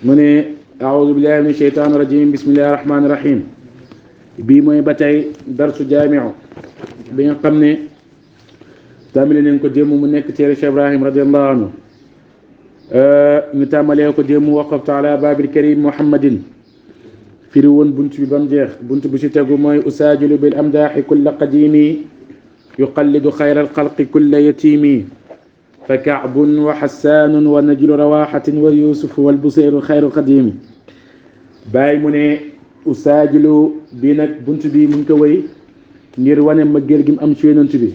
من أعوذ بالله من الشيطان الرجيم بسم الله الرحمن الرحيم bii mooy ba tey darsu jaamiu bi nga xam ne tàmbali nañ ko démb mu nekk téere Cheikh Ibrahim radiallahu anhu ñu tàmbalee ko démb waqaftu ala babil karim muhammadin firi woon bunt bi ba mu jeex bunt bi ci tegu mooy usaajilu bil amdaaxi kulla qadimi yuqallidu xayra alxalqi kulla yatimi fa kaabun wa xassaanun wa najlu rawaxatin wa yusuf wal buseyru xayru qadimi bàyyi mu ne usaajilu bii nag bunt bi mu ngi ko wéy ngir wane mbëggeel gi mu am ci yonent bi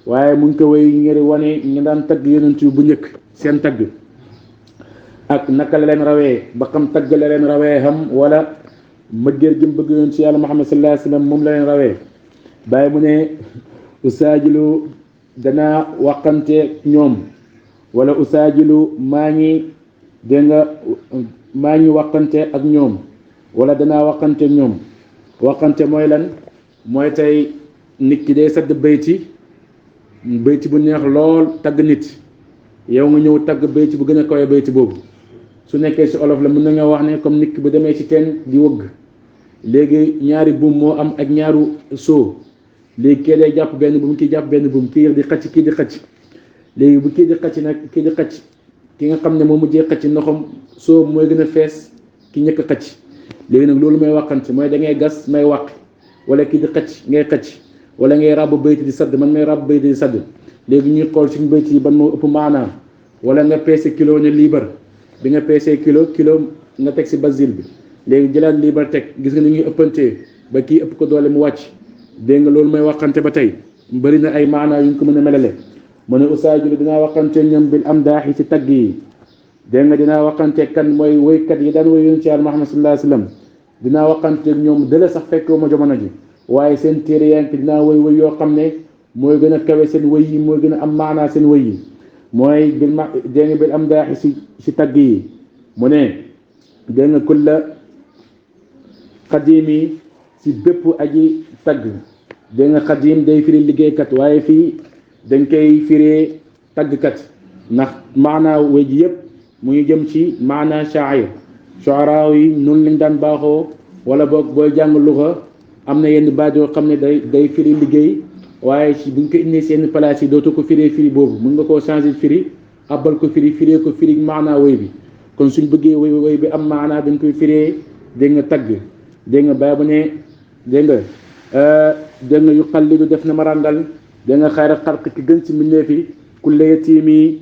waaye mu ngi ko wéy ngir wane ñu daan tagg yonent bi bu njëkk seen tagg ak naka la leen rawee ba xam tagg la leen rawee xam wala mbëggeel gi mu bëgg yonent ci yàlla Muhammad sallallahu alayhi wa sallam moom la leen rawee bàyyi mu ne usaajilu danaa waxante ñoom wala usaajilu maa ngi dégg nga maa ngi waxante ak ñoom wala danaa waxante ak ñoom waxante mooy lan mooy tey nit ki day sadd bayti bu neex lool tagg nit yow nga ñëw tagg bayti bu gën a kawe bayti boobu su nekkee ci olof la mën na nga wax ne comme nit ki bu demee ci teen di wëgg léegi ñaari buum moo am ak ñaaru soo léegi kii day jàpp benn buum kii jàpp benn buum kii di xëcc kii di xëcc léegi bu kii di xëcc nag kii di xëcc ki nga xam ne moo mujjee xëcc ndoxam soo mooy gën a fees ki ñëkk xëcc léegi nag loolu may waxante mooy da ngay gas may wàq wala kii di xëcc ngay xëcc wala ngay ràbb bayti di sadd man may ràbb bayti di sadd léegi ñuy xool suñu bayti yi ban moo ëpp maanaam wala nga peese kilo ne liibar bi nga peesee kilo nga teg si basil bi léegi jëlaat liibar teg gis nga ni ñuy ëppantee ba kii ëpp ko doole mu wàcc dégg nga loolu may waxante ba tey bëri na ay maanaa yu ñu ko mën a melale mu ne usaajilu dinaa waxante ñoom bil am daaxi ci tagg yi dégg nga dinaa waxante kan mooy woykat yi daan woy yonent ci yàlla Muhammad sallallahu alayhi wa sallam dinaa waxante ñoom dële sax fekkoo ma jamono ji waaye seen téere yank dinaa woy yoo xam ne mooy gën a kawe seen woy yi mooy gën a am maanaa seen woy yi mooy bil ma dégg nga bil am daaxi si tagg yi mu ne dégg nga kulla xadimi si bépp aji tagg dégg nga xadim day firi liggéeykat waaye fii dañ koy firee taggkat ndax maanaa woy ji yëpp mu ngi jëm ci maanaa shaa'ir shu'araa yi noonu lañ daan baaxoo wala boog booy jàng luxa am na yenn baat yoo xam ne day firi liggéey waaye ci buñ ko indi seen place yi dootu ko firee firi boobu mën nga koo changer firi abbal ko firee ko firi maanaa woy bi kon suñ bëggee woy bi am maanaa dañ koy firee dégg nga tagg dégg nga baa bu ne dégg nga yu xallidu def na marandal dégg nga xayra xalq ki gën ci mbindeef yi kulle yatiimi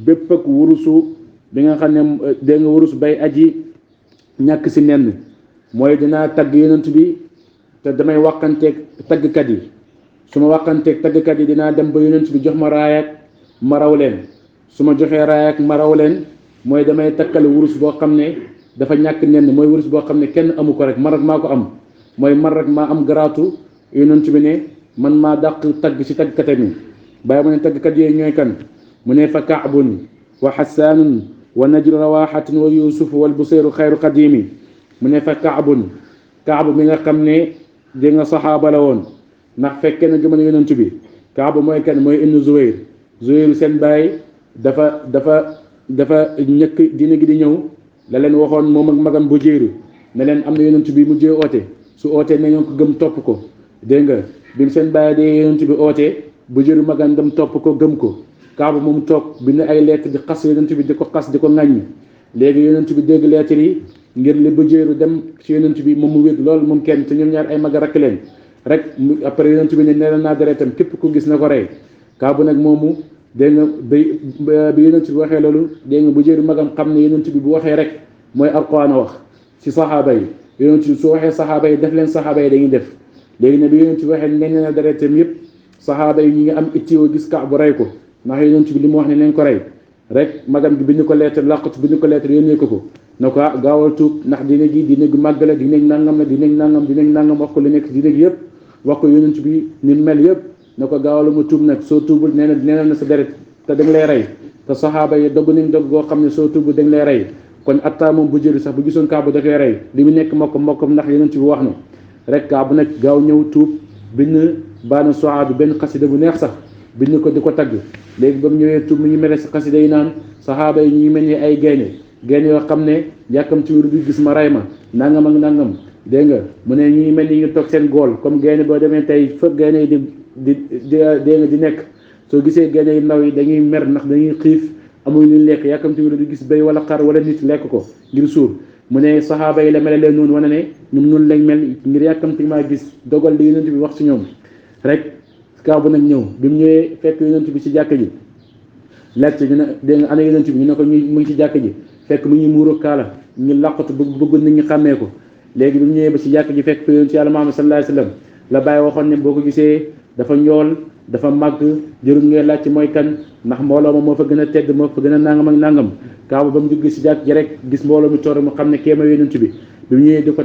bépp ak wurusu bi nga xam ne dégg nga wurus bay aji ñàkk si nenn mooy dinaa tagg yonent bi te damay waxanteeg taggkat yi su ma waxanteeg taggkat yi dinaa dem ba yonent bi jox ma raayak ma raw leen su ma joxee raayak ma raw leen mooy damay takkale wurus boo xam ne dafa ñàkk nenn mooy wurus boo xam ne kenn amu ko rek man rek maa ko am mooy man rek maa am garaatu yonent bi ne man maa dàq tagg si taggkat yi bàyyi mu ne taggkat yooyu ñooy kan mu ne fa kaabun wa xassaanun wa najlu rawaxatin wa yusuf wal buseyru xayru qadimi mu ne fa kaab mi nga xam ne di nga saxaaba la woon ndax fekkee na jamono yonent bi kaab mooy kan mooy ibnu Zuhayr seen baay dafa ñëkk dina gi di ñëw la leen waxoon moom ak magam bu jéeru ne leen am na yonent bi mujjee oote su ootee na ngeen ko gëm topp ko dégg nga bi seen baay dee yonent bi ootee bu jéeru magam dem topp ko gëm ko kaaba moom toog bind ay lettre di xas yonent bi di ko xas di ko ŋàññ léegi yonent bi dégg lettre yi ngir li ba jéeru dem ci yonent bi moom mu wég lool moom kenn te ñoom ñaar ay mag a rakk leen rek après yonent bi ne nee naa deretam képp ku gis na ko rey kaaba nag moomu dégg nga bi yonent bi waxee loolu dégg nga bu jéeru magam xam ne yonent bi bu waxee rek mooy alquran a wax ci saxaaba yi yonent bi su waxee saxaaba yi def leen saxaaba yi dañuy def léegi ne bi yonent bi waxee nee na deretam yëpp saxaaba yi ñi ngi am ittiwo gis Kaab bu rey ko ndax yonent bi li mu wax ne nañ ko rey rek magam gi bind ko lettre làqatu bind ko lettre yónnee ko na ko gaawal tuub ndax dina gi dina gu màgg la dina nangam la dina nangam wax ko li nekk dina gi yëpp wax ko yonent bi ni mel yëpp na ko gaawal ma tuub nag soo tuubul nee na sa deret te dañ lay rey te saxaaba yi dogg nañ dogg goo xam ne soo tuubul dañ lay rey kon atta moom bu jëri sax bu gisoon Kaabu da koy rey li mu nekk mokkam ndax yonent bi wax na rek Kaabu nag gaaw ñëw tuub bind baana soa bi benn xasida bu neex sax bind ko di ko tagg léegi ba mu ñëwee tuub mu ñu mel si xasida yi naan saxaaba yi ñu mel ni ay gaynde gaynde yoo xam ne yàkkamti wu du gis ma ray ma nangam ak nangam dégg nga mu ne ñi mel ni ñu toog seen góol comme gaynde boo demee tey fa gaynde yi dégg nga di nekk soo gisee gaynde yu ndaw yi dañuy mer ndax dañuy xiif amuñ lu lekk yàkkamti wu du gis béy wala xar wala nit lekk ko ngir suur mu ne saxaaba yi la mel leen noonu wane ne ñoom noonu lañ mel ngir yàkkamti maa gis dogal li yonent bi wax ci ñoom rek Kaabu nag ñëw bi mu ñëwee fekk yonent bi ci jàkk ji laajte ñu ne dégg nga ana yonent bi ñu ne ko mu ngi ci jàkk ji fekk mu ngi muuru kaala ñu làqatu bëgg nit ñi xàmmee ko léegi bi mu ñëwee ba ci jàkk ji fekk ko yonent yàlla Muhammad sallallahu alayhi wasallam la bàyyi waxoon ne boo ko gisee dafa njool dafa màgg jërul ngay laajte mooy kan ndax mbooloo ma moo fa gën a tedd moo fa gën a nangam ak nangam Kaabu ba mu dugg ci jàkk ji rek gis mbooloo mi toor mu xam ne kéema yonent bi mu ñëwee di ko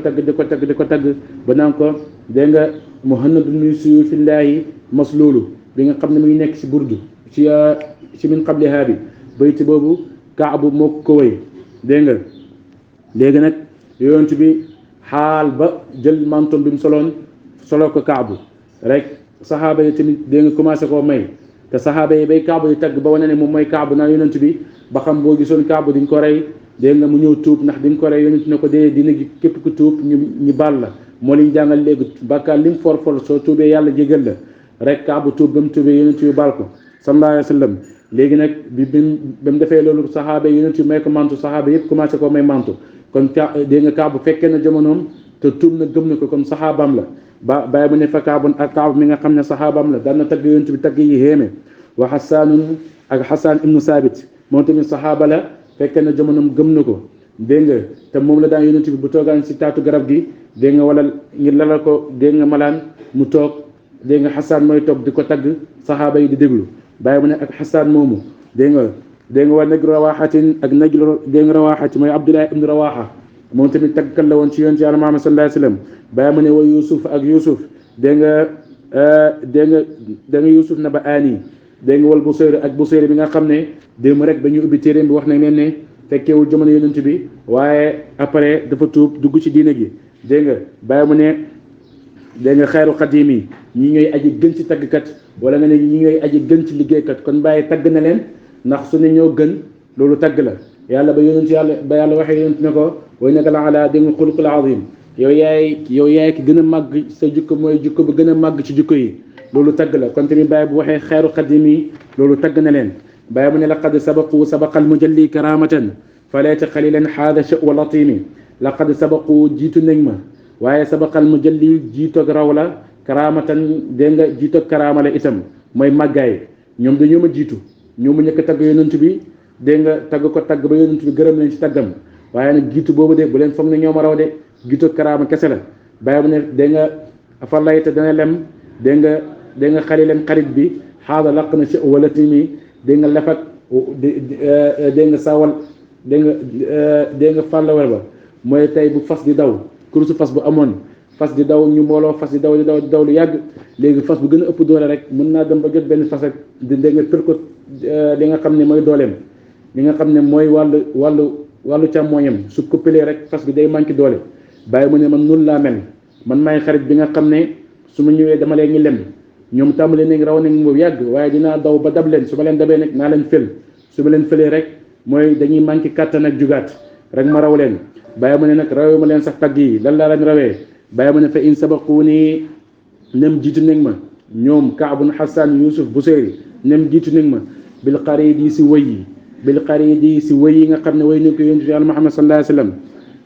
tagg ba naan ko dégg nga muhannadun min suyufillaahi masluulu bi nga xam ne mu ngi nekk ci burdu ci min qablihaa bi bayti boobu Kaabu moo ko wéy dégg nga léegi nag yonent bi xaal ba jël mantom bi mu solo ko Kaabu rek saxaaba yi tamit dégg nga commencé koo may te saxaaba yi bay Kaabu di tagg ba wane ne moom mooy Kaabu naa yonent bi ba xam boo gisoon Kaabu diñ ko rey dégg nga mu ñëw tuub ndax diñ ko rey yonent ne ko dee dina gi képp ku tuub ñu baal la moo liñ jàngal léegi bàkkaar lim for soo tuubee yàlla jégal la rek Kaabu tuub ba mu tuubee yonent yu baal ko sallallahu alayhi wa sallam léegi nag ba mu defee loolu saxaaba yi yonent yu may ko mantu saxaaba yëpp commencé koo may mantu kon dégg nga Kaabu fekkee na jamonoom te tuub na gëm na ko comme saxaabaam la bàyyi mu ne fa Kaabu mi nga xam ne saxaabaam la daan na tagg yonent bi tagg yi xéeme wa Xasaanun ak Xasaan ibnu Saabit moom tamit saxaaba la fekkee na jamonoom gëm na ko dégg nga te moom la daan yonent bi bu toogaan si taatu garab gi dégg nga wala ngir lalal ko dégg nga malaan mu toog dégg nga Xasaan mooy toog di ko tagg saxaaba yi di déglu bàyyi mu ne ak Xasaan moomu dégg nga wa najlu rawaaxatin ak najlu dégg nga rawaaxati mooy Abdullah ibnu Rawaaxa moom tamit taggkat la woon ci yonent Yàlla Muhammad sallallahu alayhi wa sallam bàyyi mu ne wa Yuusuf ak Yuusuf dégg nga Yuusuf na ba aani dégg nga wal Busayr ak Busayr bi nga xam ne démb rek ba ñu ubbi téeréem bi wax nañ leen ne fekkeewul jamono yonent bi waaye après dafa tuub dugg ci diine gi dégg nga bàyyi mu ne dégg nga xayru xadim yi ñi ñooy aji gën ci taggkat wala nga ne ñi ñooy aji gën ci liggéeykat kon bàyyi tagg na leen ndax su ne ñoo gën loolu tagg la yàlla ba yàlla waxee yonent ne ko wa innaka la ala dégg nga xuluqul azim yow yaay ki gën a màgg sa jikko mooy jikko bu gën a màgg ci jikko yi loolu tagg la kon tamit bàyyi bu waxee xayru xadim yi loolu tagg na leen bàyyi mu ne laqad sabaqal mujalli karamatan falayta xalilan xaada sha wa latimi laqad sabaqu jiitu nañ ma waaye sabaqal mujalli jiitoog raw la karamatan dégg nga jiitoog karama la itam mooy màggaay ñoom dañoo ma jiitu ñoo ma ñëkk tagg yonent bi dégg nga tagg ko tagg ba yonent bi gërëm leen ci taggam waaye nag jiitu boobu de bu leen foog ne ñoo ma raw de jiitoog karama kese la bàyyi mu ne dégg nga falayta dana lem dégg nga xalilan xarit bi xaada laq na sha wa latimi dégg nga lefak dégg nga sawal dégg nga fàllawal ba mooy tey bu fas di daw kurusu fas bu amoon fas di daw ñu mbooloo fas di daw lu yàgg léegi fas bu gën a ëpp doole rek mën naa dem ba jot benn fas ak dégg nga tër ko li nga xam ne mooy dooleem li nga xam ne mooy wàllu càmmooñam su ko pëlee rek fas bi day manqué doole bàyyi mu ne man noonu laa mel man maay xarit bi nga xam ne su ma ñëwee dama leen ngi lem ñoom tàmbali nañ raw nañ mu yàgg waaye dinaa daw ba dab leen su ma leen dabee nag naa leen fël su ma leen fëlee rek mooy dañuy manqué kàttan ak jugaat rek ma raw leen bàyyi mu ne nag rawee ma leen sax tagg yi lan laa leen rawee bàyyi mu ne fa in sabaquuni nem jiitu nañ ma ñoom Kaabun Xasaan Yuusuf Busayri nem jiitu nañ ma bil xaridi si wëy yi nga xam ne way nañ ko yonent Yàlla Muhammad sallallahu alayhi wa sallam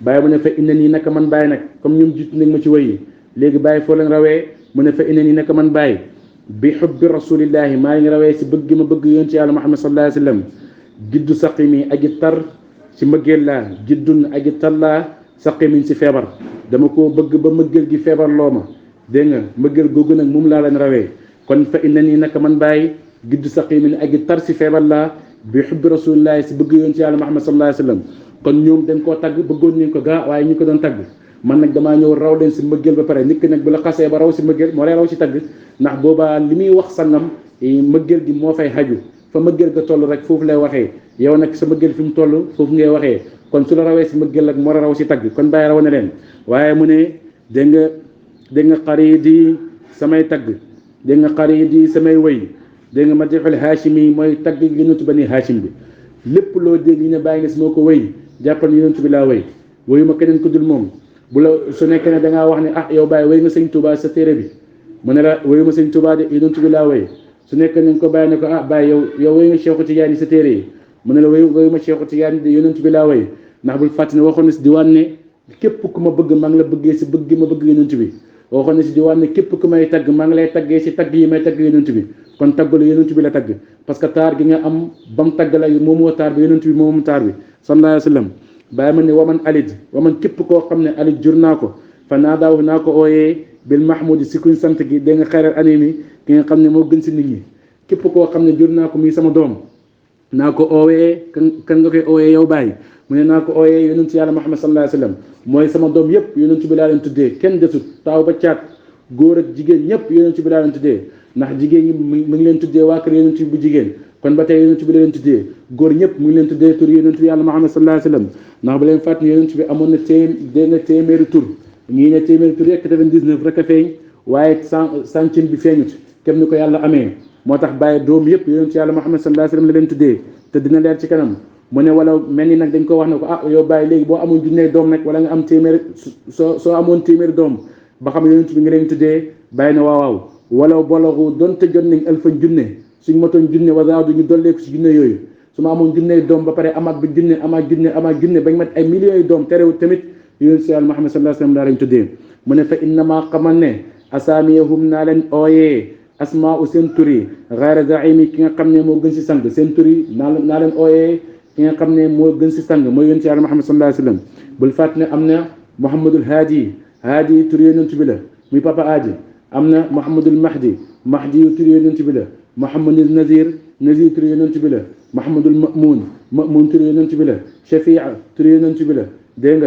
bàyyi mu ne fa inna nii naka man bàyyi nag comme ñoom jiitu nañ ma ci wëy yi léegi bàyyi foo leen rawee mu ne fa inna nii naka man bàyyi bi xubbi rasulillahi maa ngi rawee si bëgg ma bëgg yonent Yàlla Muhammad sallallahu alayhi wa sallam jiddu saqimi aji tar ci mbëggeel laa jiddun aji tar laa saqimin si feebar dama ko bëgg ba mbëggeel gi feebar loo ma dégg nga mbëggeel googu nag moom laa leen rawee kon fa inna nii naka man bàyyi jiddu saqimin aji tar si feebar laa bi xubbi rasulillahi si bëgg yonent Yàlla Muhammad sallallahu alayhi wa sallam kon ñoom dañ koo tagg bëggoon nañ ko gaa waaye ñu ko doon tagg man nag damaa ñëw raw leen si mbëggeel ba pare nit ki nag bu la xasee ba raw si mbëggeel moo lay raw si tagg ndax boobaa li muy wax sangam mbëggeel gi moo fay xaju fa mbëggeel ga toll rek foofu lay waxee yow nag sa mbëggeel fi mu toll foofu ngay waxee kon su la rawee si mbëggeel ak moo la raw si tagg kon bàyyi raw na leen waaye mu ne dégg nga xarit yi samay tagg dégg nga xarit yi samay wëy dégg nga madixul haashimi mooy tagg yonent bani haashim bi lépp loo dégg ñu ne bàyyi nga si moo ko wëy jàppal ni yonent bi laa way wayu ma keneen ku dul moom bu la su nekkee ne da ngaa wax ne ah yow Baye way nga sëñ Touba sa téere bi mu ne la wayu ma sëñ Touba de yonent bi laa way su nekkee nañ ko bàyyi ne ko ah Baye yow way nga Cheikhu Tidiane yi sa téere yi mu ne la wayu ma Cheikhu Tidiane de yonent bi laa way ndax bul fàtte ne waxoon na si diwaan ne képp ku ma bëgg maa ngi la bëggee si bëgg ma bëgg yonent bi waxoon na si diwaan ne képp ku may tagg maa ngi lay taggee si tagg yi may tagg yonent bi kon taggalu yonent bi la tagg parce que taar gi nga am ba mu tagg la moomoo taar bi yonent bi moomu taar bi sallallahu alayhi wa sallam bàyyi ma ne waman alid waman képp koo xam ne alid jur naa ko fa naa daaw naa ko ooyee bil mahmoud si kuñ sant gi da nga xeeral anami ki nga xam ne moo gën si nit ñi képp koo xam ne jur naa ko muy sama doom naa ko oowee kan nga koy oowee yow Baye mu ne naa ko ooyee yonent yàlla Muhammad sallallahu alayhi wa sallam mooy sama doom yëpp yonent bi laa leen tuddee kenn desut taaw ba caat góor ak jigéen ñëpp yonent bi laa leen tuddee ndax jigéen ñi mu ngi leen tuddee waa kër yonent bu jigéen kon ba tey yonent bi la leen tuddee góor ñëpp mu ngi leen tuddee tur yonent bi yàlla Muhammad sallallahu alayhi wa sallam ndax bu leen fàtte ne yonent bi amoon na téeméeri tur ñii ne téeméeri tur rek 99 rek a feeñ waaye centième bi feeñut kem ni ko yàlla amee moo tax Baye doom yëpp yonent yàlla Muhammad sallallahu alayhi wa sallam la leen tuddee te dina leer ci kanam mu ne wala mel ni nag dañ ko wax ne ko ah yow Baye léegi boo amoon junne doom nag wala nga am téeméer soo amoon téeméeri doom ba xam yonent bi nga leen tuddee Baye ne waaw wala boloxu donte jot nañ alfan junne suñ motoon junne wasaadu ñu dolleeku si junne yooyu su ma amoon junne doom ba pare amaat bi junne amaat junne bañ mat ay millions yi doom terewul tamit yonent si yàlla Muhammad sallallahu alayhi wa sallam daa lañ tuddee mu ne fa innama xamal ne asaamiyahum naa leen ooyee asmaa u seen tur yi xayra zaimi ki nga xam ne moo gën si sang seen tur yi naa leen ooyee ki nga xam ne moo gën si sang mooy yonent yàlla Muhammad sallallahu alayhi wa sallam bul fàtt ne am na Muhammadul Haadi tur yonent bi la muy papa Aadi am na Muhammadul Mahdi tur yonent bi la Muhammadul Nazir tur yonent bi la Muhammadul Mamun tur yonent bi la Shafia tur yonent bi la dégg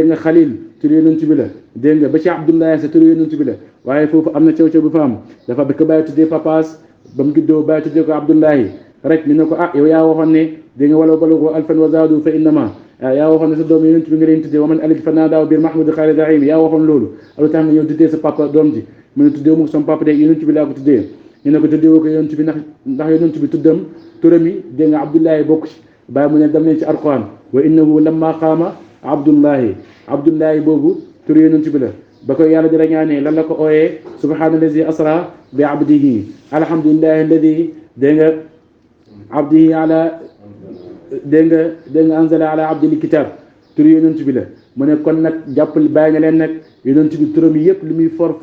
nga Khalil tur yonent bi la dégg nga ba ci Abdoulaye sa tur yonent bi la waaye foofu am na caw bu fa am dafa bëgg bàyyi tuddee papaas ba mu juddoo bàyyi tuddee ko Abdoulaye rek ñu ne ko ah yow yaa waxoon ne dégg nga wala balagu alfan wa zaadu fa innama yaa waxoon ne sa doom yonent bi nga leen tuddee wa man alid fa naa daaw biir Mahmoud xaali daim yaa waxoon loolu alu tax nga yow tuddee sa papa doom ji mu ne tuddee mu sama papa de yonent bi laa ko tuddee ñu ne ko tuddee woo ko yonent bi ndax yonent bi turam yi dégg nga Abdoulaye bokk ci bàyyi mu ne dem leen ci Alquran wa innahu lamma qaama Abdullahi boobu tur yonent bi la ba ko yàlla di rañaanee lan la ko ooyee subhaanallazi asra bi abdihi alhamdulillahi alladi dégg nga abdihi ala dégg nga anzala ala abdil kitab tur yonent bi la mu ne kon nag jàppal bàyyi na leen nag yonent bi turam yi yëpp li muy for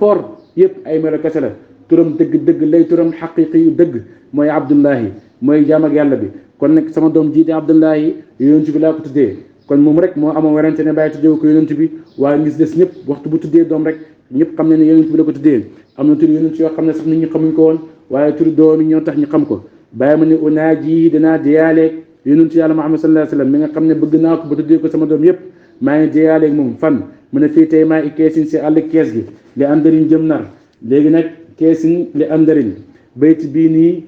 yëpp ay melo kese la turam dëgg lay turam xaqiqi yu dëgg mooy Abdullahi mooy jaam ak yàlla bi kon nag sama doom jiite Abdullahi yonent bi laa ko tuddee kon moom rek moo amoon werante ne bàyyi tuddee ko yonent bi waaye ngis des ñëpp waxtu bu tuddee doom rek ñëpp xam ne ne yonent bi la ko tuddee am na tur yonent yoo xam ne sax nit ñi xamuñ ko woon waaye turi doom yi ñoo tax ñu xam ko bàyyi ma ne unaaji danaa diyaaleeg yonent yàlla Muhammad sallallahu alayhi wa sallam mi nga xam ne bëgg naa ko ba tuddee ko sama doom yëpp maa ngi diyaaleeg moom fan mu ne fii tey maa i keesin si àll kees gi li andarin jëm nar léegi nag keesin li andarin bayt bii nii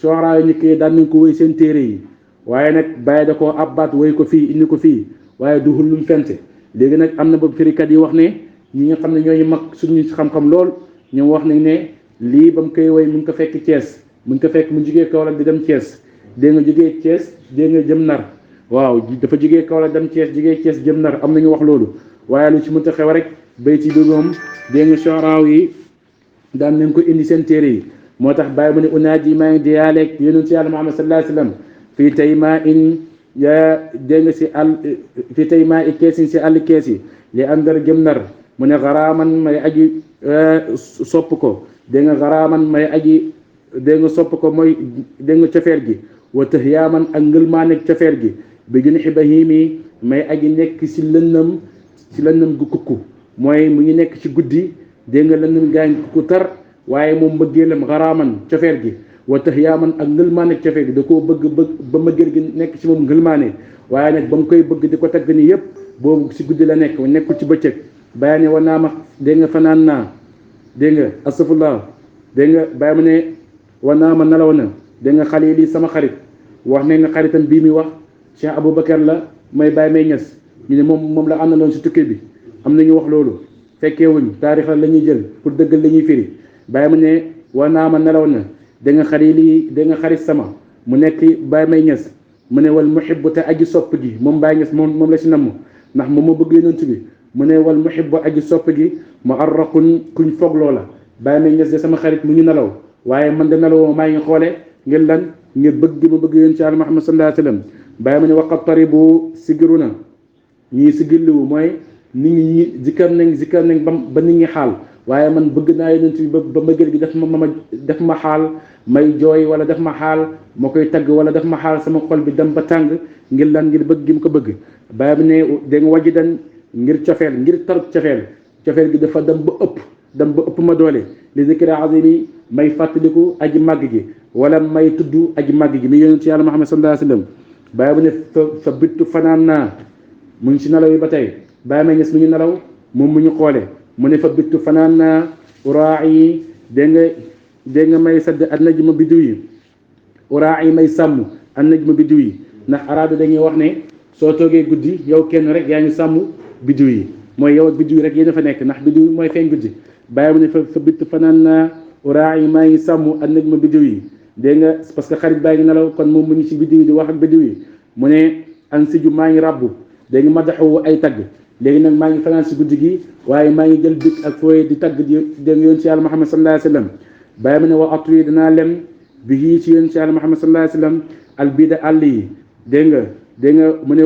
soxraa yi ñëkkee daan nañ ko wéy seen téere yi waaye nag bàyyi da koo abbaat woy ko fii indi ko fii waaye du xullum fente léegi nag am na ba firikat yi wax ne ñi nga xam ne ñooñu mag suñu xam-xam lool ñoom wax nañ ne lii ba mu koy woy mu ngi ko fekk Thiès mu ngi ko fekk mu jugee Kaolack di dem Thiès dégg nga jugee Thiès dégg nga jëm nar waaw dafa jugee Kaolack dem Thiès jugee Thiès jëm nar am nañu wax loolu waaye lu ci mënta xew rek bayti bi moom dégg nga soxraaw yi daan nañ ko indi seen téere yi moo tax bàyyi mu ne unaaji maa ngi diyaaleeg yonent ci yàlla Muhammad sallallahu alayhi wa sallam fii tey maa in ya dégg nga si àll fii tey maa i keesin si àll kees yi li andar jëm nar mu ne xaraaman may aji sopp ko dégg nga xaraaman may aji dégg nga sopp ko mooy dégg nga cofeer gi wa tax yaaman ak ngëlmaaneeg cofeer gi bi jun xibahimi may aji nekk si lëndëm gu kukku mooy mu ngi nekk ci guddi dégg nga lëndëm gaañ kukku tar waaye moom mbëggeelam xaraaman cofeer gi wa tax yaaman ak ngëlmaane cofeer gi da koo bëgg ba mbëggeel gi nekk ci moom ngëlmaane waaye nag ba mu koy bëgg di ko tagg ni yëpp boobu si guddi la nekk nekkul ci bëccëg bàyyi ne wa naa ma dégg nga fanaan naa dégg nga astafurlah dégg nga bàyyi ma ne wa naa ma nelaw na dégg nga xale lii sama xarit wax ne nga xaritam bii mi wax Cheikh Aboubacar la may bàyyi may ñes ñu ne moom la àndaloon si tukki bi am nañu wax loolu fekkee wuñ taarix la ñuy jël pour dëggal la ñuy firi bàyyi ma ne wa naa ma nelaw na da nga xarit lii da nga xarit sama mu nekk bàyyi may ñes mu ne wal muhibbu te aji sopp gi moom Baay Ñas moom la si namm ndax moom moo bëgg yonent bi mu ne wal muhibbu aji sopp gi mu'arraqun kuñ fogloo la Baay Ñas de sama xarit mu ngi nelaw waaye man de nelawoo maa ngi xoole ngir lan ngir bëgg ma bëgg yonent Yàlla Muhammad sallallahu alayhi wa sallam Baay mu ne waqat taribu sigiru na ñii sigilliwu mooy nit ñi zikkar nañ ba nit ñi xaal waaye man bëgg naa yonent bi ba mbëggeel gi daf ma xaal may jooy wala daf ma xaal ma koy tagg wala daf ma xaal sama xol bi dem ba tàng ngir lan ngir bëgg gi mu ko bëgg Baay bi ne da nga wàjji dan ngir cofeel ngir tarub cofeel gi dafa dem ba ëpp ma doole li zikri azimi may fàttaliku aji màgg gi wala may tudd aji màgg gi mi yonent Yàlla Muhammad sallallahu alayhi wa sallam Baay bi ne fa bittu fanaan naa mu ngi si nelaw yi ba tey Baay Ñas mu ngi nelaw moom mu ñu xoole mu ne fa bittu fanaan naa uraa yi dégg nga may sadd an najma biddiw yi uraa yi may sàmm an najma biddiw yi ndax arabe dañuy wax ne soo toogee guddi yow kenn rek yaa ngi sàmm biddiw yi mooy yow ak biddiw yi rek yéen a fa nekk ndax biddiw mooy feeñ guddi Baay mu ne fa bittu fanaan naa uraa yi maa ngi sàmm an najma biddiw yi dégg nga parce que xarit baa ngi nelaw kon moom mu ngi si biddiw yi di wax ak biddiw yi mu ne an siju maa ngi rabbu dégg nga madaxu ay tagg léegi nag maa ngi fanaan si guddi gi waaye maa ngi jël bik ak fooy di tagg dégg nga yonent Yàlla Muhammad sallallahu alayhi wa sallam Baay mu ne wa atu yi danaa lem bi yii ci yonent Yàlla Muhammad sallallahu alayhi wa sallam albida àll yi dégg nga mu ne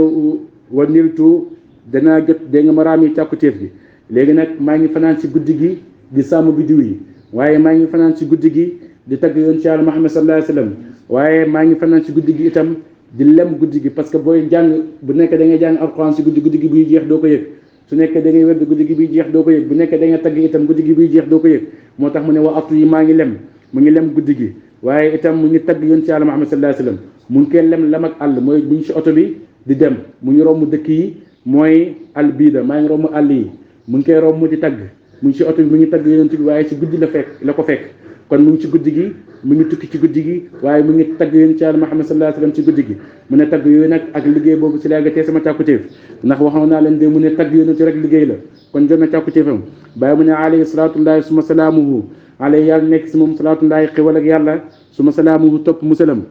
wa niltu danaa jot dégg nga maraam yi càkkutéef gi léegi nag maa ngi fanaan si guddi gi di sàmm biddiw yi waaye maa ngi fanaan si guddi gi di tagg yonent Yàlla Muhammad sallallahu alayhi wa sallam waaye maa ngi fanaan si guddi gi itam di lem guddi gi parce que booy jàng bu nekkee da ngay jàng alxuraan si guddi gi buy jeex doo ko yëg su nekkee da ngay wérd guddi gi buy jeex doo ko yëg bu nekkee da ngay tagg itam guddi gi buy jeex doo ko yëg moo tax mu ne wa atu yi maa ngi lem mu ngi lem guddi gi waaye itam mu ngi tagg yonent Yàlla Muhammad sallallahu alayhi wa sallam mu ngi koy lem ak àll mooy bu ñu si oto bi di dem mu ngi romb dëkk yi mooy àll bii da maa ngi romb àll yi mu ngi koy romb di tagg mu ngi si oto bi mu ngi tagg yonent bi waaye si guddi la ko fekk kon mu ngi ci guddi gi mu ngi tukki ci guddi gi waaye mu ngi tagg yonent Yàlla Muhammad sallallahu alayhi wa sallam ci guddi gi mu ne tagg yooyu nag ak liggéey boobu si laa gatee sama càkkutéef ndax waxoon naa leen de mu ne tagg yonent rek liggéey la kon jot na càkkutéefam Baay mu ne alayhi salaatullahi suma salaamuhu alayhi yàlla nekk si moom salaatullahi xewal ak yàlla suma salaamuhu topp musalam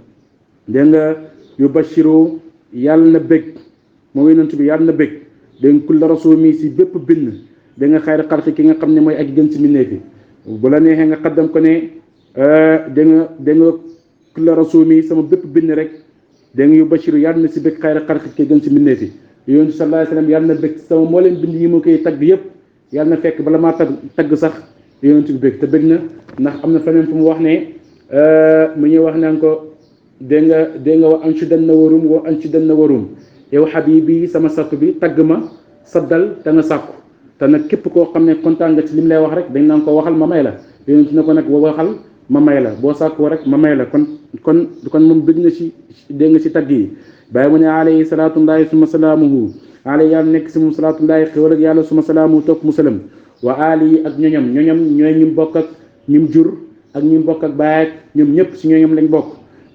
dégg nga yu bashiru yàlla na bég moom yonent bi yàlla na bég dégg nga kulla rasul mi si bépp bind da nga xayri xalqi ki nga xam ne mooy ak gën si mbindeef yi bu la neexee nga xaddam ko ne da nga kulla rasul mi sama bépp bind rek da nga yu bashiru yàlla na si bég xayri xalqi ki gën si mbindeef yi yonent sallallahu alayhi wa sallam yàlla na bég sama moo leen bind yi ma koy tagg yëpp yàlla na fekk bala maa tagg sax yonent bi bég te bég na ndax am na feneen fu mu wax ne mu ñuy wax naan ko dégg nga wa anshudan na warum yow habibi sama sakku bi tagg ma saddal te nga sàkku te nag képp koo xam ne kontaan nga ci lim lay wax rek dañ naan ko waxal ma may la yonent na ko nag waxal ma may la boo sàkkoo rek ma may la kon moom bëgg na ci dégg nga ci tagg yi Baay mu ne alayhi salaatullahi suma salaamuhu alayhi yàlla nekk si moom salaatullahi xéwal ak yàlla suma salaamuhu topp musalam wa ali ak ñoñam ñooy ñim bokk ak ñim jur ak ñim bokk ak baay ak ñoom ñëpp si ñoñam lañ bokk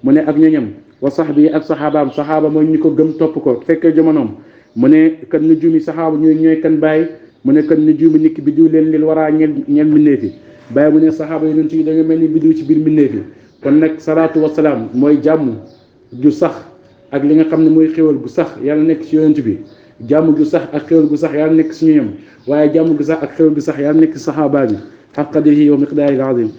mu ne ak ñoñam wa sahbi ak saxaaba mooy ñu ko gëm topp ko fekkee jamonoom mu ne kan nu jumi saxaaba ñooy kan bàyyi mu ne kan nu jumi nikk bi diw leen lil waraa ñel mbindeefi bàyyi mu ne saxaaba yonent yi da nga mel ni biddiw ci biir mbindeefi kon nag salaatu wasalaam mooy jàmm ju sax ak li nga xam ne mooy xéwal gu sax yàlla nekk ci yonent bi jàmm ju sax ak xéwal gu sax yàlla nekk ci ñoom waaye jàmm gu sax ak xéwal gu sax yàlla nekk ci saxaaba bi xaq qadrihi wa miqdaarihi al-aziim